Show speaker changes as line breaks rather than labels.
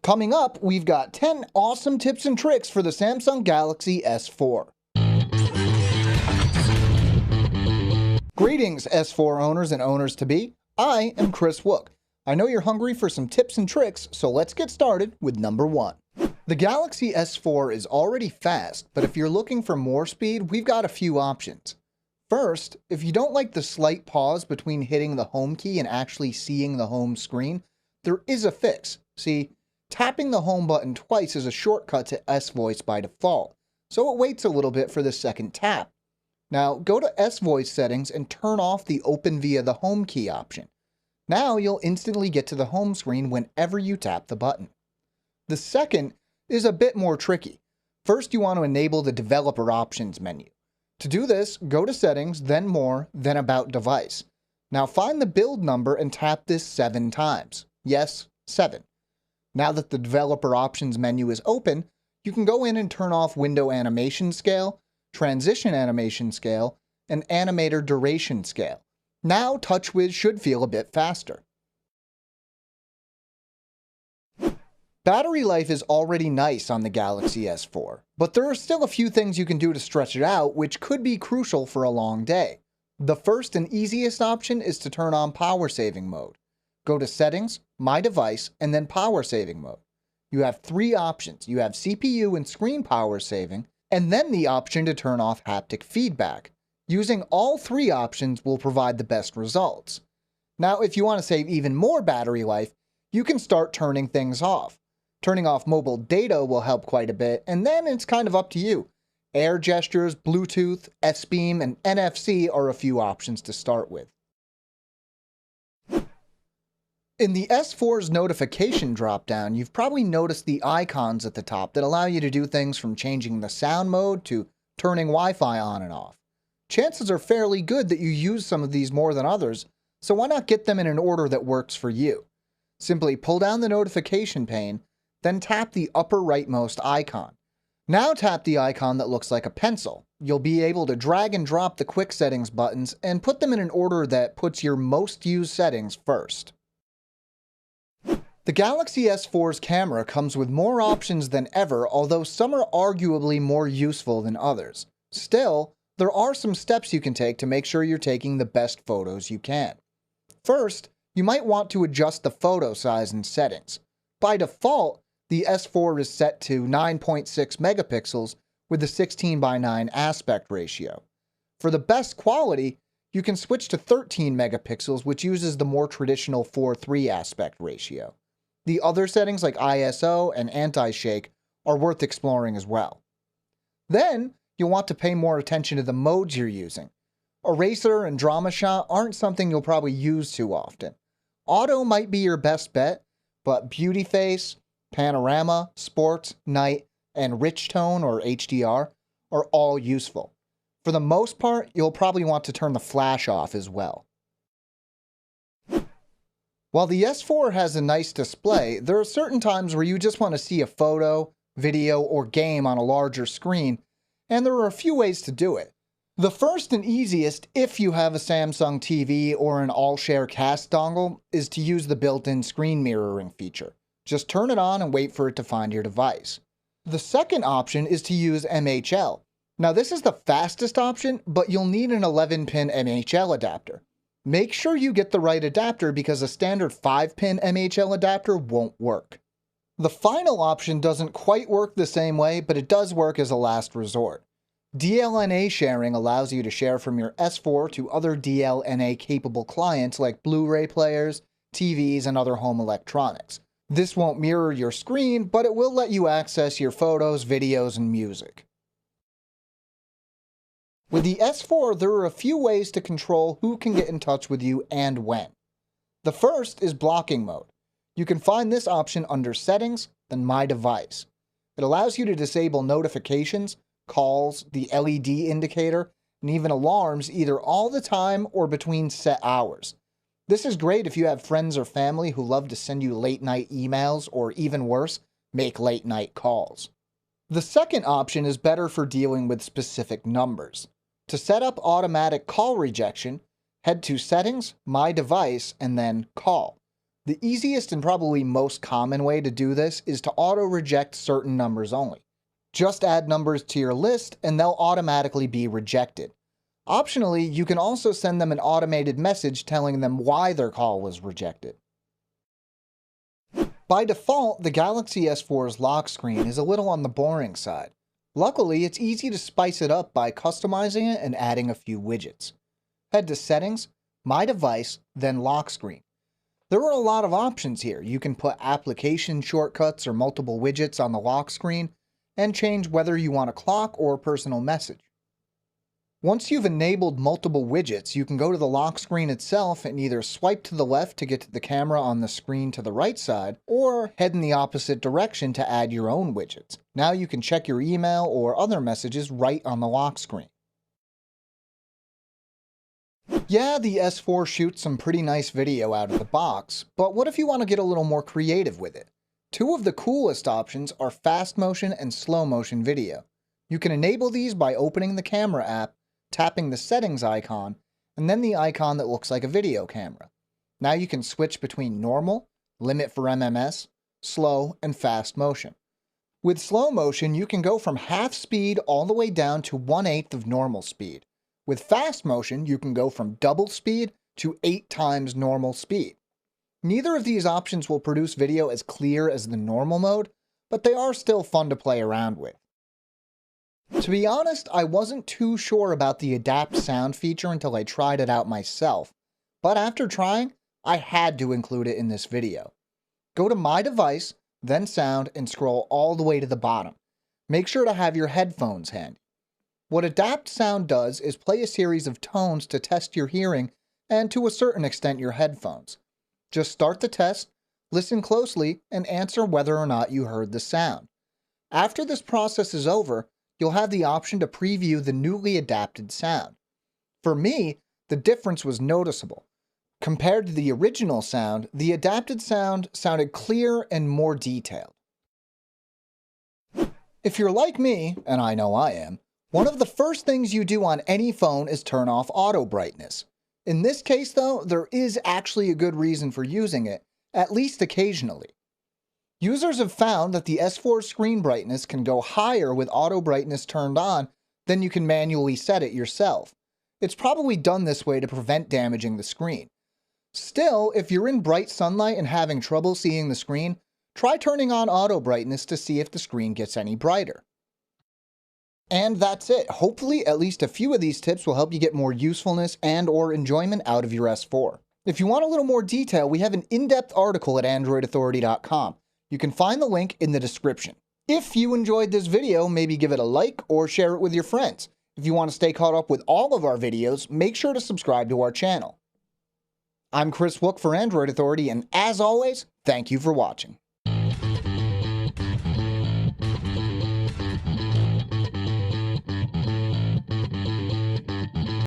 Coming up, we've got 10 awesome tips and tricks for the Samsung Galaxy S4. Greetings, S4 owners and owners-to-be. I am Chris Wook. I know you're hungry for some tips and tricks, so let's get started with number 1. The Galaxy S4 is already fast, but if you're looking for more speed, we've got a few options. First, if you don't like the slight pause between hitting the home key and actually seeing the home screen, there is a fix. See, tapping the home button twice is a shortcut to S-Voice by default, so it waits a little bit for the second tap. Now, go to S-Voice settings and turn off the open via the home key option. Now you'll instantly get to the home screen whenever you tap the button. The second is a bit more tricky. First, you want to enable the developer options menu. To do this, go to settings, then more, then about device. Now find the build number and tap this 7 times. Yes, 7. Now that the developer options menu is open, you can go in and turn off window animation scale, transition animation scale, and animator duration scale. Now TouchWiz should feel a bit faster. Battery life is already nice on the Galaxy S4, but there are still a few things you can do to stretch it out which could be crucial for a long day. The first and easiest option is to turn on power saving mode. Go to Settings, My Device, and then Power Saving Mode. You have 3 options. You have CPU and screen power saving, and then the option to turn off haptic feedback. Using all 3 options will provide the best results. Now, if you want to save even more battery life, you can start turning things off. Turning off mobile data will help quite a bit, and then it's kind of up to you. Air gestures, Bluetooth, S-Beam, and NFC are a few options to start with. In the S4's notification dropdown, you've probably noticed the icons at the top that allow you to do things from changing the sound mode to turning Wi-Fi on and off. Chances are fairly good that you use some of these more than others, so why not get them in an order that works for you? Simply pull down the notification pane, then tap the upper rightmost icon. Now tap the icon that looks like a pencil. You'll be able to drag and drop the quick settings buttons and put them in an order that puts your most used settings first. The Galaxy S4's camera comes with more options than ever, although some are arguably more useful than others. Still, there are some steps you can take to make sure you're taking the best photos you can. First, you might want to adjust the photo size and settings. By default, the S4 is set to 9.6 megapixels with a 16:9 aspect ratio. For the best quality, you can switch to 13 megapixels, which uses the more traditional 4:3 aspect ratio. The other settings like ISO and anti-shake are worth exploring as well. Then, you'll want to pay more attention to the modes you're using. Eraser and Drama Shot aren't something you'll probably use too often. Auto might be your best bet, but Beauty Face, Panorama, Sport, Night, and Rich Tone or HDR are all useful. For the most part, you'll probably want to turn the flash off as well. While the S4 has a nice display, there are certain times where you just want to see a photo, video, or game on a larger screen, and there are a few ways to do it. The first and easiest, if you have a Samsung TV or an All-Share Cast dongle, is to use the built-in screen mirroring feature. Just turn it on and wait for it to find your device. The second option is to use MHL. Now this is the fastest option, but you'll need an 11-pin MHL adapter. Make sure you get the right adapter because a standard 5-pin MHL adapter won't work. The final option doesn't quite work the same way, but it does work as a last resort. DLNA sharing allows you to share from your S4 to other DLNA-capable clients like Blu-ray players, TVs, and other home electronics. This won't mirror your screen, but it will let you access your photos, videos, and music. With the S4, there are a few ways to control who can get in touch with you and when. The first is blocking mode. You can find this option under Settings, then My Device. It allows you to disable notifications, calls, the LED indicator, and even alarms either all the time or between set hours. This is great if you have friends or family who love to send you late-night emails or, even worse, make late-night calls. The second option is better for dealing with specific numbers. To set up automatic call rejection, head to Settings, My Device, and then Call. The easiest and probably most common way to do this is to auto-reject certain numbers only. Just add numbers to your list and they'll automatically be rejected. Optionally, you can also send them an automated message telling them why their call was rejected. By default, the Galaxy S4's lock screen is a little on the boring side. Luckily, it's easy to spice it up by customizing it and adding a few widgets. Head to Settings, My Device, then Lock Screen. There are a lot of options here. You can put application shortcuts or multiple widgets on the lock screen and change whether you want a clock or personal message. Once you've enabled multiple widgets, you can go to the lock screen itself and either swipe to the left to get to the camera on the screen to the right side, or head in the opposite direction to add your own widgets. Now you can check your email or other messages right on the lock screen. Yeah, the S4 shoots some pretty nice video out of the box, but what if you want to get a little more creative with it? Two of the coolest options are fast motion and slow motion video. You can enable these by opening the camera app, tapping the settings icon, and then the icon that looks like a video camera. Now you can switch between normal, limit for MMS, slow, and fast motion. With slow motion, you can go from half speed all the way down to 1/8 of normal speed. With fast motion, you can go from double speed to 8 times normal speed. Neither of these options will produce video as clear as the normal mode, but they are still fun to play around with. To be honest, I wasn't too sure about the Adapt Sound feature until I tried it out myself, but after trying, I had to include it in this video. Go to My Device, then Sound, and scroll all the way to the bottom. Make sure to have your headphones handy. What Adapt Sound does is play a series of tones to test your hearing and to a certain extent your headphones. Just start the test, listen closely, and answer whether or not you heard the sound. After this process is over, you'll have the option to preview the newly adapted sound. For me, the difference was noticeable. Compared to the original sound, the adapted sound sounded clear and more detailed. If you're like me, and I know I am, one of the first things you do on any phone is turn off auto brightness. In this case though, there is actually a good reason for using it, at least occasionally. Users have found that the S4 screen brightness can go higher with auto brightness turned on than you can manually set it yourself. It's probably done this way to prevent damaging the screen. Still, if you're in bright sunlight and having trouble seeing the screen, try turning on auto brightness to see if the screen gets any brighter. And that's it. Hopefully, at least a few of these tips will help you get more usefulness and/or enjoyment out of your S4. If you want a little more detail, we have an in-depth article at AndroidAuthority.com. You can find the link in the description. If you enjoyed this video, maybe give it a like or share it with your friends. If you want to stay caught up with all of our videos, make sure to subscribe to our channel. I'm Chris Wook for Android Authority, and as always, thank you for watching.